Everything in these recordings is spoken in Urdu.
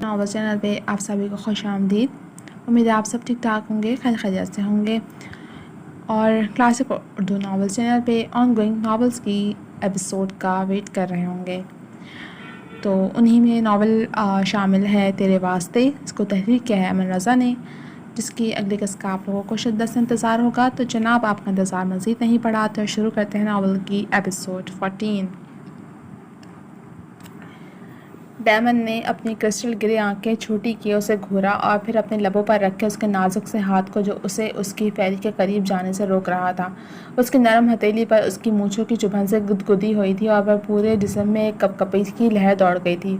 ناول چینل پہ آپ سبھی کو خوش آمدید۔ امید ہے آپ سب ٹھیک ٹھاک ہوں گے، خیر خیریت سے ہوں گے، اور کلاسک اردو ناول چینل پہ آن گوئنگ ناولز کی ایپیسوڈ کا ویٹ کر رہے ہوں گے۔ تو انہی میں ناول شامل ہے تیرے واسطے، اس کو تحریر کیا ہے امن رضا نے، جس کی اگلی قسط کا آپ لوگوں کو شدت سے انتظار ہوگا۔ تو جناب آپ کا انتظار مزید نہیں پڑا تو شروع کرتے ہیں ناول کی ایپیسوڈ 14۔ ڈیمن نے اپنی کرسٹل گرے آنکھیں چھوٹی کی، اسے گھورا اور پھر اپنے لبوں پر رکھ کے اس کے نازک سے ہاتھ کو جو اسے اس کی فیری کے قریب جانے سے روک رہا تھا۔ اس کی نرم ہتھیلی پر اس کی مونچھوں کی چبھن سے گدگدی ہوئی تھی اور پورے جسم میں ایک کپکپی کی لہر دوڑ گئی تھی۔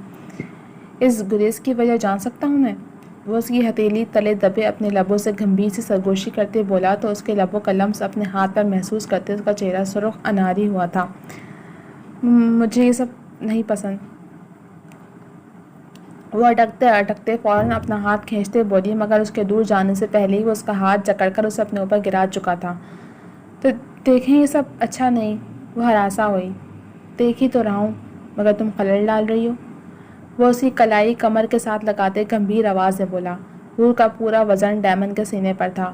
اس گریز کی وجہ جان سکتا ہوں میں؟ وہ اس کی ہتھیلی تلے دبے اپنے لبوں سے گمبھیر سی سرگوشی کرتے بولا تو اس کے لبوں کا لمس اپنے ہاتھ پر محسوس کرتے اس کا چہرہ سرخ اناری ہوا تھا۔ مجھے یہ سب نہیں پسند، وہ اٹکتے اٹکتے فوراً اپنا ہاتھ کھینچتے بولی، مگر اس کے دور جانے سے پہلے ہی وہ اس کا ہاتھ جکڑ کر اسے اپنے اوپر گرا چکا تھا۔ تو دیکھیں یہ سب اچھا نہیں، وہ ہراساں ہوئی۔ دیکھ ہی تو رہا ہوں، مگر تم خلل ڈال رہی ہو، وہ اس کی کلائی کمر کے ساتھ لگاتے گمبھیر آواز سے بولا۔ روح کا پورا وزن ڈیمن کے سینے پر تھا۔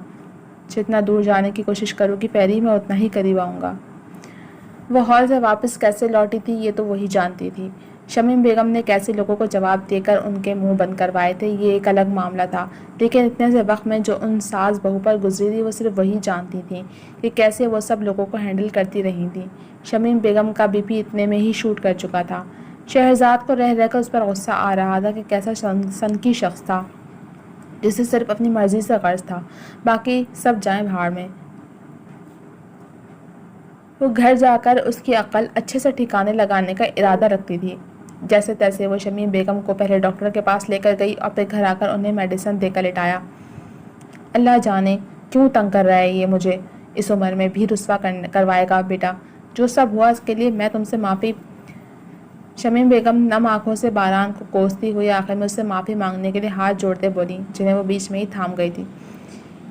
جتنا دور جانے کی کوشش کروں گی پیری، میں اتنا ہی قریب آؤں گا۔ وہ ہال سے واپس کیسے لوٹی تھی یہ تو وہی جانتی تھی۔ شمیم بیگم نے کیسے لوگوں کو جواب دے کر ان کے منہ بند کروائے تھے یہ ایک الگ معاملہ تھا، لیکن اتنے سے وقت میں جو ان ساز بہو پر گزری تھی وہ صرف وہی جانتی تھیں کہ کیسے وہ سب لوگوں کو ہینڈل کرتی رہی تھیں۔ شمیم بیگم کا بی پی اتنے میں ہی شوٹ کر چکا تھا۔ شہرزاد کو رہ رہ کر اس پر غصہ آ رہا تھا کہ کیسا سنکی شخص تھا جسے صرف اپنی مرضی سے غرض تھا، باقی سب جائیں بھاڑ میں۔ وہ گھر جا کر اس کی عقل اچھے سے ٹھکانے لگانے کا ارادہ رکھتی تھی۔ جیسے تیسے وہ شمیم بیگم کو پہلے ڈاکٹر کے پاس لے کر گئی اور پھر گھر آ کر انہیں میڈیسن دے کر لٹایا۔ اللہ جانے کیوں تنگ کر رہا ہے یہ مجھے، اس عمر میں بھی رسوا کروائے گا بیٹا، جو سب ہوا اس کے لیے میں تم سے معافی۔ شمیم بیگم نم آنکھوں سے باران کو کوستی ہوئی آخر میں اس سے معافی مانگنے کے لیے ہاتھ جوڑتے بولی، جنہیں وہ بیچ میں ہی تھام گئی تھی۔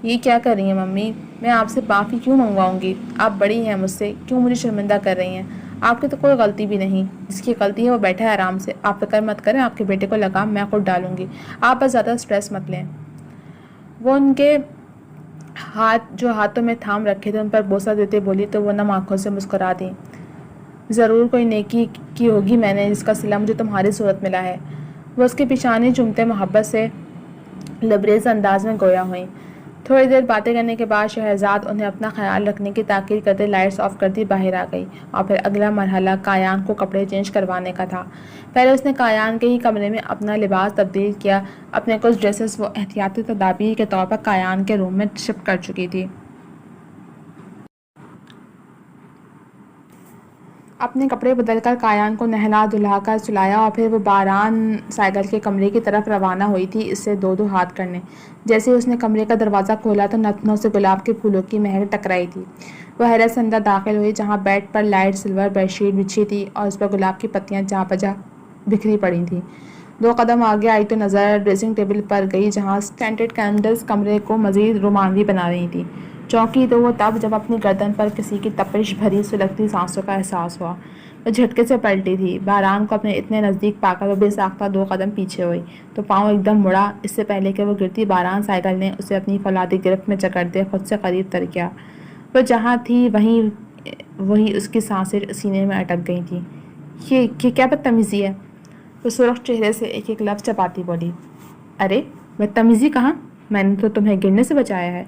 یہ کیا کر رہی ہیں ممی؟ میں آپ سے معافی کیوں منگواؤں گی؟ آپ بڑی ہیں مجھ سے، کیوں مجھے شرمندہ کر رہی ہیں؟ آپ کی تو کوئی غلطی بھی نہیں، جس کی غلطی ہے وہ بیٹھا ہے آرام سے، آپ فکر مت کریں، آپ کے بیٹے کو لگام میں خود ڈالوں گی، آپ بس زیادہ سٹریس مت لیں۔ وہ ان کے ہاتھ جو ہاتھوں میں تھام رکھے تھے ان پر بوسہ دیتے بولی تو وہ نم آنکھوں سے مسکرا دیں۔ ضرور کوئی نیکی کی ہوگی میں نے جس کا صلہ مجھے تمہاری صورت ملا ہے۔ وہ اس کی پیشانی چومتے محبت سے لبریز انداز میں گویا ہوئیں۔ تھوڑی دیر باتیں کرنے کے بعد شہرزاد انہیں اپنا خیال رکھنے کی تاکید کرتے لائٹس آف کرتی باہر آ گئی، اور پھر اگلا مرحلہ کایان کو کپڑے چینج کروانے کا تھا۔ پہلے اس نے کایان کے ہی کمرے میں اپنا لباس تبدیل کیا۔ اپنے کچھ ڈریسز وہ احتیاطی تدابیر کے طور پر کایان کے روم میں شفٹ کر چکی تھی۔ اپنے کپڑے بدل کر کایان کو نہلا دھلا کر سلایا اور پھر وہ باران سائیکل کے کمرے کی طرف روانہ ہوئی تھی اس سے دو ہاتھ کرنے۔ جیسے ہی اس نے کمرے کا دروازہ کھولا تو نتنوں سے گلاب کے پھولوں کی مہک ٹکرائی تھی۔ وہ حیرت سے اندر داخل ہوئی جہاں بیڈ پر لائٹ سلور بیڈ شیٹ بچھی تھی اور اس پر گلاب کی پتیاں جہاں پجا بکھری پڑی تھیں۔ دو قدم آگے آئی تو نظر ڈریسنگ ٹیبل پر گئی جہاں سٹینٹڈ کینڈلز کمرے کو مزید رومانوی بنا رہی تھیں۔ چونکی تو وہ تب جب اپنی گردن پر کسی کی تپش بھری سلگتی سانسوں کا احساس ہوا۔ وہ جھٹکے سے پلٹی تھی، باران کو اپنے اتنے نزدیک پا کر وہ بے ساختہ دو قدم پیچھے ہوئی تو پاؤں ایک دم مڑا۔ اس سے پہلے کہ وہ گرتی باران سائیکل نے اسے اپنی فولادی گرفت میں جکڑ دے خود سے قریب تر کیا۔ وہ جہاں تھی وہیں اس کی سانسیں سینے میں اٹک گئی تھیں۔ یہ کیا بدتمیزی ہے؟ وہ سرخ چہرے سے ایک ایک لفظ چباتی بولی۔ ارے بدتمیزی کہاں، میں نے تو تمہیں گرنے سے بچایا ہے۔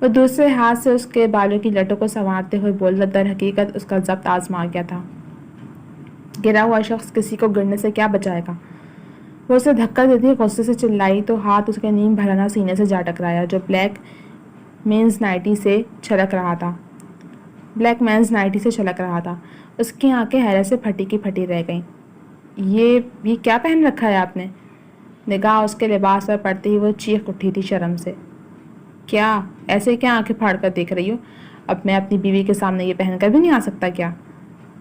وہ دوسرے ہاتھ سے اس کے بالوں کی لٹوں کو سنوارتے ہوئے بولا، در حقیقت اس کا ضبط آزما گیا تھا۔ گرا ہوا شخص کسی کو گرنے سے کیا بچائے گا؟ وہ اسے دھکا دیتی غصے سے چلائی تو ہاتھ اس کے نیم بھرانا سینے سے جا ٹکرایا جو بلیک مینز نائٹی سے چھلک رہا تھا۔ اس کی آنکھیں حیرت سے پھٹی کی پھٹی رہ گئیں۔ یہ کیا پہن رکھا ہے آپ نے؟ نگاہ اس کے لباس پر پڑتے ہی وہ چیخ اٹھی تھی شرم سے۔ کیا ایسے کیا آنکھیں پھاڑ کر دیکھ رہی ہو؟ اب میں اپنی بیوی کے سامنے یہ پہن کر بھی نہیں آ سکتا کیا؟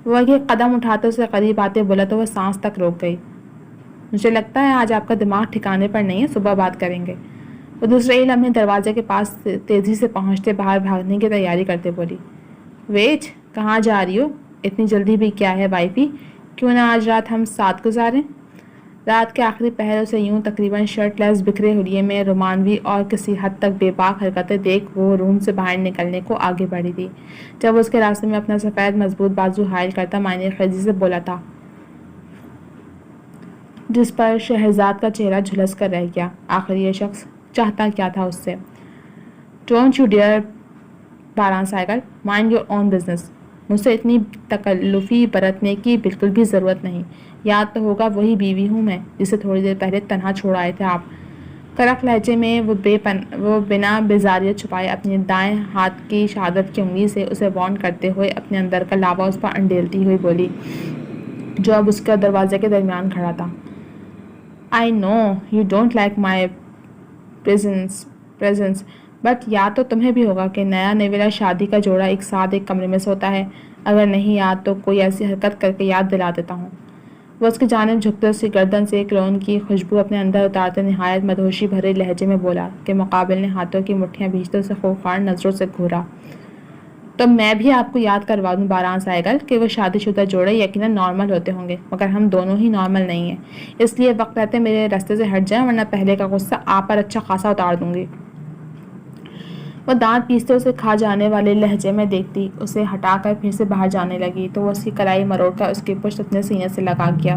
وہ ایک قدم اٹھاتے اسے قریب آتے بولا تو وہ سانس تک روک گئی۔ مجھے لگتا ہے آج آپ کا دماغ ٹھکانے پر نہیں ہے، صبح بات کریں گے۔ وہ دوسرے ہی لمحے دروازے کے پاس تیزی سے پہنچتے باہر بھاگنے کی تیاری کرتے بولی، ویٹ کہاں جا رہی ہو؟ اتنی جلدی بھی کیا ہے وائفی؟ کیوں نہ آج رات ہم ساتھ گزاریں؟ رات کے آخری پہر اسے یوں تقریباً شرٹ لیس بکھرے حلیے میں رومانوی اور کسی حد تک بے باک حرکتیں دیکھ وہ روم سے باہر نکلنے کو آگے بڑھی تھی جب اس کے راستے میں اپنا سفید مضبوط بازو حائل کرتا معنی خیزی سے بولا تھا، جس پر شہرزاد کا چہرہ جھلس کر رہ گیا۔ آخر یہ شخص چاہتا کیا تھا اس سے؟ Don't you dear 12 cycle, mind your own business. مجھ سے اتنی تکلفی برتنے کی بالکل بھی ضرورت نہیں۔ یاد تو ہوگا وہی بیوی ہوں میں جسے تھوڑی دیر پہلے تنہا چھوڑ آئے تھے آپ۔ کرک لہجے میں وہ بنا بیزاریت چھپائے اپنے دائیں ہاتھ کی شہادت کی انگلی سے اسے وارن کرتے ہوئے اپنے اندر کا لاوا اس پر انڈیلتی ہوئی بولی، جو اب اس کے دروازے کے درمیان کھڑا تھا۔ I know you don't like my presence, but یاد تو تمہیں بھی ہوگا کہ نیا نویلا شادی کا جوڑا ایک ساتھ ایک کمرے میں سوتا ہے۔ اگر نہیں یاد تو کوئی ایسی حرکت کر کے یاد دلا دیتا ہوں۔ وہ اس کی جانب جھکتے اس کی گردن سے کلون کی خوشبو اپنے اندر اتارتے نہایت مدہوشی بھرے لہجے میں بولا کہ مقابل نے ہاتھوں کی مٹھیاں بھیجتے اسے خوفناک نظروں سے گھورا۔ تو میں بھی آپ کو یاد کروا دوں 12 سائیکل کہ وہ شادی شدہ جوڑے یقیناً نارمل ہوتے ہوں گے، مگر ہم دونوں ہی نارمل نہیں ہیں، اس لیے وقت رہتے میرے راستے سے ہٹ جائیں ورنہ پہلے کا غصہ آپ پر اچھا خاصا اتار دوں گی۔ وہ دانت پیستے اسے کھا جانے والے لہجے میں دیکھتی اسے ہٹا کر پھر سے باہر جانے لگی تو وہ اس کی کلائی مروڑ کر اس کی پشت اپنے سینے سے لگا گیا۔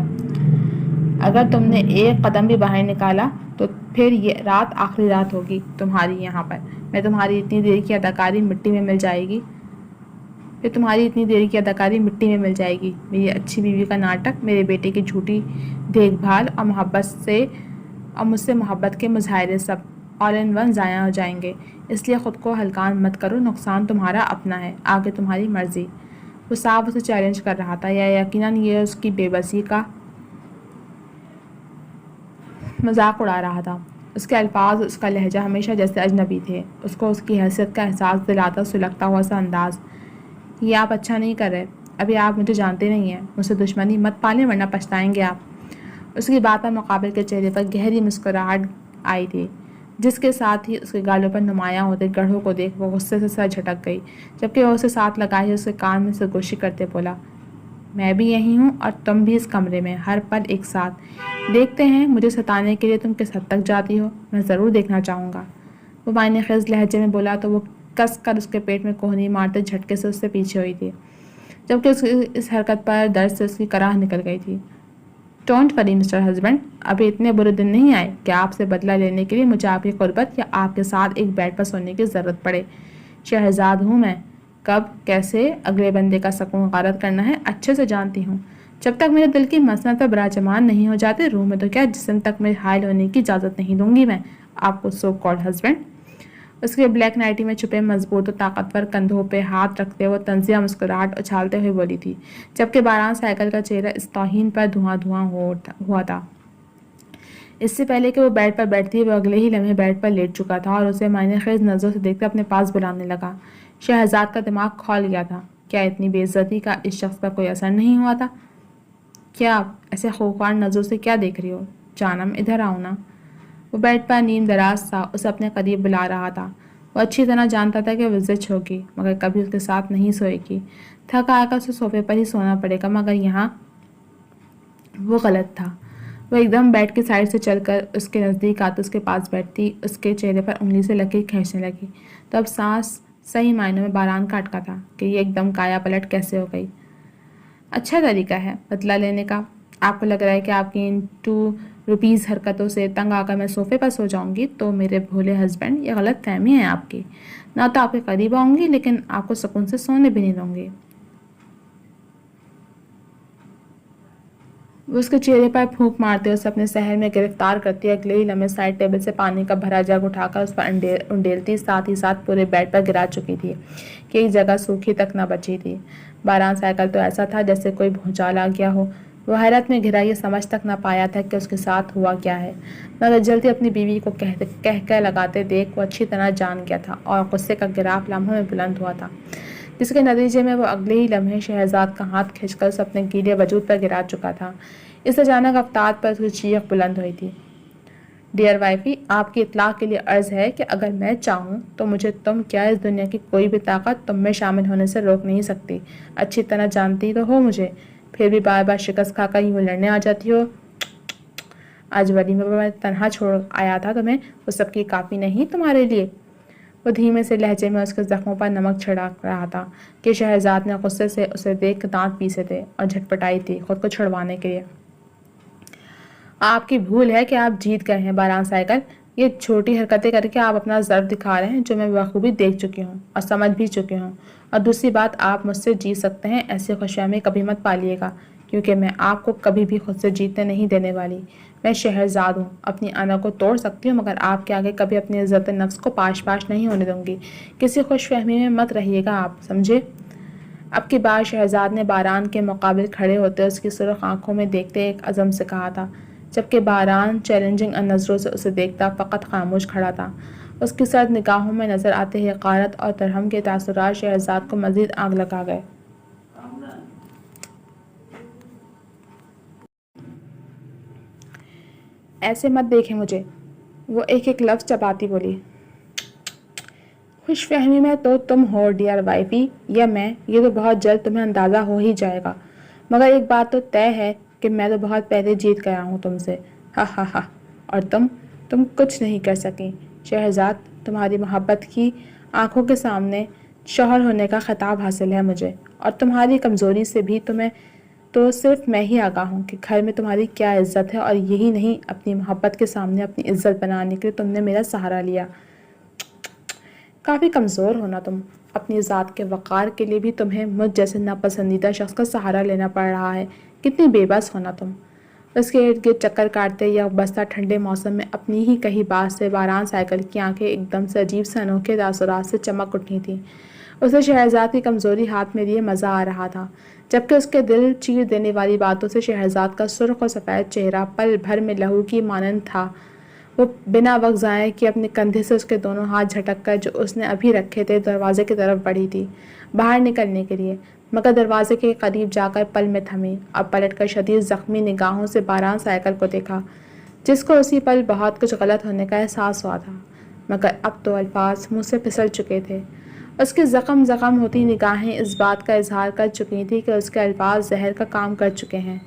اگر تم نے ایک قدم بھی باہر نکالا تو پھر یہ رات آخری رات ہوگی تمہاری یہاں پر۔ میں تمہاری اتنی دیر کی اداکاری مٹی میں مل جائے گی۔ میری اچھی بیوی کا ناٹک، میرے بیٹے کی جھوٹی دیکھ بھال اور مجھ سے محبت کے مظاہرے سب آل ان ون ضائع ہو جائیں گے۔ اس لیے خود کو ہلکان مت کرو، نقصان تمہارا اپنا ہے، آگے تمہاری مرضی۔ وہ صاف اسے چیلنج کر رہا تھا یا یقیناً یہ اس کی بے بسی کا مذاق اڑا رہا تھا۔ اس کے الفاظ، اس کا لہجہ ہمیشہ جیسے اجنبی تھے، اس کو اس کی حیثیت کا احساس دلاتا سلگتا ہوا سا انداز۔ یہ آپ اچھا نہیں کر رہے، ابھی آپ مجھے جانتے نہیں ہیں، مجھ سے دشمنی مت پالیں ورنہ پچھتائیں گے آپ۔ اس کی بات پر مقابل کے چہرے پر گہری مسکراہٹ آئی تھی، جس کے ساتھ ہی اس کے گالوں پر نمایاں ہوتے گڑھوں کو دیکھ وہ غصے سے سر جھٹک گئی، جبکہ وہ اسے ساتھ لگائے اس کے کان میں سرگوشی کرتے بولا، میں بھی یہی ہوں اور تم بھی اس کمرے میں، ہر پل ایک ساتھ۔ دیکھتے ہیں مجھے ستانے کے لیے تم کس حد تک جاتی ہو، میں ضرور دیکھنا چاہوں گا۔ وہ معنی خیز لہجے میں بولا تو وہ کس کر اس کے پیٹ میں کوہنی مارتے جھٹکے سے اس سے پیچھے ہوئی تھی، جبکہ اس حرکت پر درد سے اس کی کراہ نکل گئی تھی۔ ڈونٹ وری مسٹر ہسبینڈ، ابھی اتنے برے دن نہیں آئے کہ آپ سے بدلہ لینے کے لیے مجھے آپ کی قربت یا آپ کے ساتھ ایک بیڈ پر سونے کی ضرورت پڑے۔ شہزاد ہوں میں، کب کیسے اگلے بندے کا سکون غارت کرنا ہے اچھے سے جانتی ہوں۔ جب تک میرے دل کی مسند پر براجمان نہیں ہو جاتے، روح میں تو کیا جسم تک میں حائل ہونے کی اجازت نہیں دوں گی میں آپ کو سو کالڈ ہسبینڈ۔ اس کے بلیک نائٹی میں چھپے مضبوط و طاقتور کندھوں پہ ہاتھ رکھتے وہ طنزیہ مسکراہٹ اچھالتے ہوئے بولی تھی، جبکہ 12 سائیکل کا چہرہ اس توہین پر دھواں دھواں ہوا تھا۔ اس سے پہلے کہ وہ بیڈ پر بیٹھتی وہ اگلے ہی لمحے بیڈ پر لیٹ چکا تھا اور اسے معنی خیز نظروں سے دیکھتے اپنے پاس بلانے لگا۔ شہزاد کا دماغ کھول گیا تھا۔ کیا اتنی بے عزتی کا اس شخص پر کوئی اثر نہیں ہوا تھا؟ کیا ایسے خوفناک نظروں سے کیا دیکھ رہی ہو جانم، ادھر آؤ نا۔ وہ بیڈ پر نیم دراز سا اسے اپنے قریب بلا رہا تھا۔ وہ اچھی طرح جانتا تھا کہ وہ زچ ہوگی مگر کبھی اس کے ساتھ نہیں سوئے گی، تھک آ کر اسے صوفے پر ہی سونا پڑے گا، مگر یہاں وہ غلط تھا۔ وہ ایک دم بیڈ کی سائڈ سے چل کر اس کے نزدیک آتے اس کے پاس بیٹھتی، اس کے چہرے پر انگلی سے لکیر کھینچنے لگی تو اب سانس صحیح معنوں میں باران کا اٹکا تھا کہ یہ ایک دم کایا پلٹ کیسے ہو گئی۔ اچھا طریقہ ہے بدلہ لینے کا۔ آپ کو لگ رہا ہے کہ آپ کی ان 2 روپیز حرکتوں سے تنگ آ کر میں صوفے پر سو جاؤں گی؟ تو میرے بھولے ہسبینڈ، یہ غلط فہمی ہے آپ کی۔ نہ تو آپ کے قریب آؤں گی لیکن آپ کو سکون سے سونے بھی نہیں دوں گی۔ وہ اس کے چہرے پر پھونک مارتے اسے اپنے سحر میں گرفتار کرتی، اگلے ہی لمحے سائڈ ٹیبل سے پانی کا بھرا جگ اٹھا کر اس پر انڈیلتی، ساتھ ہی ساتھ پورے بیڈ پر گرا چکی تھی کہ ایک جگہ سوکھی تک نہ بچی تھی۔ 12 سائیکل تو ایسا تھا جیسے کوئی بھونچال آ گیا ہو۔ وہ حیرت میں گھرا یہ سمجھ تک نہ پایا تھا کہ اس کے ساتھ ہوا کیا ہے، مگر جلدی اپنی بیوی کو کہہ لگاتے دیکھ وہ اچھی طرح جان گیا تھا اور غصے کا گراف لمحوں میں بلند ہوا تھا، جس کے نتیجے میں وہ اگلے ہی لمحے شہزاد کا ہاتھ کھینچ کر اسے اپنے گیلے وجود پر گرا چکا تھا۔ اس اچانک رفتار پر اس کی چیخ بلند ہوئی تھی، ڈیئر وائفی، آپ کی اطلاع کے لیے عرض ہے کہ اگر میں چاہوں تو مجھے تم کیا اس دنیا کی کوئی بھی طاقت تم میں شامل ہونے سے روک نہیں سکتی۔ اچھی طرح جانتی تو ہو مجھے، پھر بھی بار بار شکست کھا کر یوں لڑنے آ جاتی ہو۔ آج ولیمے پر میں تنہا چھوڑ آیا تھا تمہیں، وہ سب کی کافی نہیں تمہارے لیے؟ وہ دھیمے سے لہجے میں اس کے زخموں پر نمک چھڑک رہا تھا کہ شہرزاد نے غصے سے اسے دیکھ کے دانت پیسے تھے اور جھٹپٹائی تھی خود کو چھڑوانے کے لیے۔ آپ کی بھول ہے کہ آپ جیت گئے ہیں باران سائیکل، یہ چھوٹی حرکتیں کر کے آپ اپنا ضرب دکھا رہے ہیں جو میں بخوبی دیکھ چکی ہوں اور سمجھ بھی چکی ہوں۔ اور دوسری بات، آپ مجھ سے جیت سکتے ہیں، ایسی خوشیاں کبھی مت پالیے گا، کیونکہ میں آپ کو کبھی بھی خود سے جیتنے نہیں دینے والی۔ میں شہرزاد ہوں، اپنی انا کو توڑ سکتی ہوں مگر آپ کے آگے کبھی اپنی عزت نفس کو پاش پاش نہیں ہونے دوں گی۔ کسی خوش فہمی میں مت رہیے گا آپ، سمجھے؟ اب کی بار شہرزاد نے باران کے مقابل کھڑے ہوتے اس کی سرخ آنکھوں میں دیکھتے ایک عزم سے کہا تھا، جبکہ باران چیلنجنگ نظروں سے اسے دیکھتا فقط خاموش کھڑا تھا۔ اس کی سرد نگاہوں میں نظر آتے ہی حقارت اور ترحم کے تاثرات شہرزاد کو مزید آگ لگا گئے۔ ایسے مت دیکھیں مجھے، وہ ایک ایک لفظ چباتی بولی۔ خوش فہمی میں تو تم ہو ڈیئر وائفی، یا میں، یہ تو بہت جلد تمہیں اندازہ ہو ہی جائے گا، مگر ایک بات تو طے ہے کہ میں تو بہت پہلے جیت گیا ہوں تم سے۔ ہا ہا ہا۔ اور تم کچھ نہیں کر سکیں شہرزاد، تمہاری محبت کی آنکھوں کے سامنے شوہر ہونے کا خطاب حاصل ہے مجھے، اور تمہاری کمزوری سے بھی تمہیں تو صرف میں ہی آگاہ ہوں کہ گھر میں تمہاری کیا عزت ہے، اور یہی نہیں، اپنی محبت کے سامنے اپنی عزت بنانے کے لیے تم نے میرا سہارا لیا۔ کافی کمزور ہونا تم، اپنی ذات کے وقار کے لیے بھی تمہیں مجھ جیسے ناپسندیدہ شخص کا سہارا لینا پڑ رہا ہے، کتنی بے بس ہونا تم۔ اس کے ارد گرد چکر کاٹتے یا بستہ ٹھنڈے موسم میں اپنی ہی کہی بات سے باران سائیکل کی آنکھیں ایک دم سے عجیب سے انوکھے تاثرات سے چمک اٹھی تھیں۔ اسے شہرزاد کی کمزوری ہاتھ میں لیے مزہ آ رہا تھا، جبکہ اس کے دل چیر دینے والی باتوں سے شہرزاد کا سرخ و سفید چہرہ پل بھر میں لہو کی مانند تھا۔ وہ بنا وقت ضائع کیے اپنے کندھے سے اس کے دونوں ہاتھ جھٹک کر جو اس نے ابھی رکھے تھے دروازے کی طرف بڑھی تھی باہر نکلنے کے لیے، مگر دروازے کے قریب جا کر پل میں تھمی اور پلٹ کر شدید زخمی نگاہوں سے باران سائیکل کو دیکھا، جس کو اسی پل بہت کچھ غلط ہونے کا احساس ہوا تھا، مگر اب تو الفاظ منہ سے پھسل چکے تھے۔ اس کی زخم ہوتی نگاہیں اس بات کا اظہار کر چکی تھی کہ اس کے الفاظ زہر کا کام کر چکے ہیں۔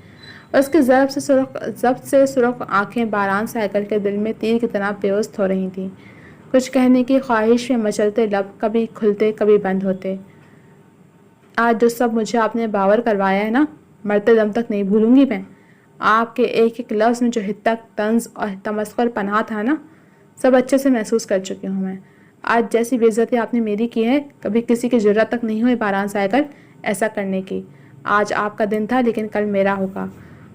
اس کی ضبط سے سرخ آنکھیں باران سائیکل کے دل میں تیر کی طرح پیوست ہو رہی تھیں، کچھ کہنے کی خواہش میں مچلتے لب کبھی کھلتے کبھی بند ہوتے۔ آج جو سب مجھے آپ نے باور کروایا ہے نا، مرتے دم تک نہیں بھولوں گی میں۔ آپ کے ایک ایک لفظ میں جو حدت، طنز اور تمسخر پنہا تھا نا، سب اچھے سے محسوس کر چکی ہوں میں۔ آج جیسی بے عزتی آپ نے میری کی ہے، کبھی کسی کی جرات تک نہیں ہوئی باران سائیکل ایسا کرنے کی۔ آج آپ کا دن تھا لیکن کل میرا ہوگا۔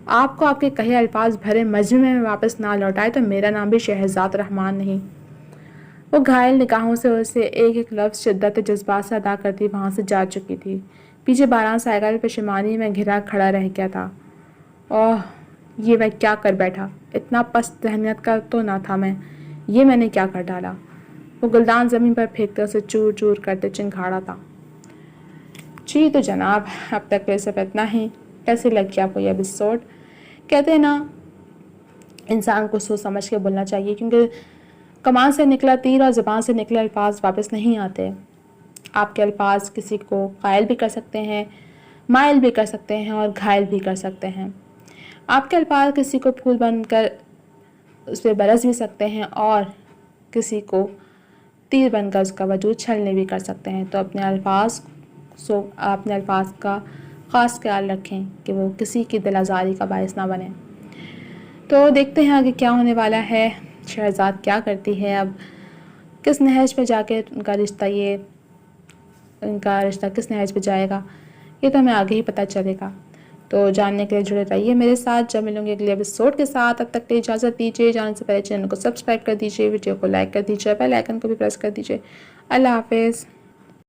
آپ کو آپ کے کہے الفاظ بھرے مجمع میں واپس نہ لوٹائے تو میرا نام بھی شہرزاد رحمان نہیں۔ وہ گھائل نگاہوں سے اسے ایک ایک لفظ شدت جذبات سے ادا کرتی وہاں سے جا چکی تھی۔ پیچھے باران سائیکل پشیمانی میں گھرا کھڑا رہ گیا تھا۔ اوہ، یہ میں کیا کر بیٹھا، اتنا پست ذہنیت کا تو نہ تھا میں، یہ میں نے کیا کر ڈالا۔ وہ گلدان زمین پر پھینکتے اسے چور چور کرتے چنگھاڑا تھا۔ جی تو جناب، اب تک کے سب اتنا ہی۔ کیسے لگ گیا آپ کو یہ ایپیسوڈ؟ کہتے ہیں نا، انسان کو سوچ سمجھ کے بولنا چاہیے، کیونکہ کمان سے نکلا تیر اور زبان سے نکلے الفاظ واپس نہیں آتے۔ آپ کے الفاظ کسی کو قائل بھی کر سکتے ہیں، مائل بھی کر سکتے ہیں اور گھائل بھی کر سکتے ہیں۔ آپ کے الفاظ کسی کو پھول بن کر اس پہ برس بھی سکتے ہیں اور کسی کو تیر بن کر اس کا وجود چھلنے بھی کر سکتے ہیں۔ تو اپنے الفاظ کا خاص خیال رکھیں کہ وہ کسی کی دل آزاری کا باعث نہ بنے۔ تو دیکھتے ہیں آگے کیا ہونے والا ہے، شہرزاد کیا کرتی ہے، اب کس نہج پہ جا کے ان کا رشتہ کس نہج پہ جائے گا، یہ تو ہمیں آگے ہی پتہ چلے گا۔ تو جاننے کے لیے جڑے رہیے میرے ساتھ، جب ملوں گے اگلے ایپیسوڈ کے ساتھ۔ تب تک کے لیے اجازت دیجیے، جانے سے پہلے چینل کو سبسکرائب کر دیجیے، ویڈیو کو لائک کر دیجیے، بیل آئیکن کو بھی پریس کر دیجیے۔ اللہ حافظ۔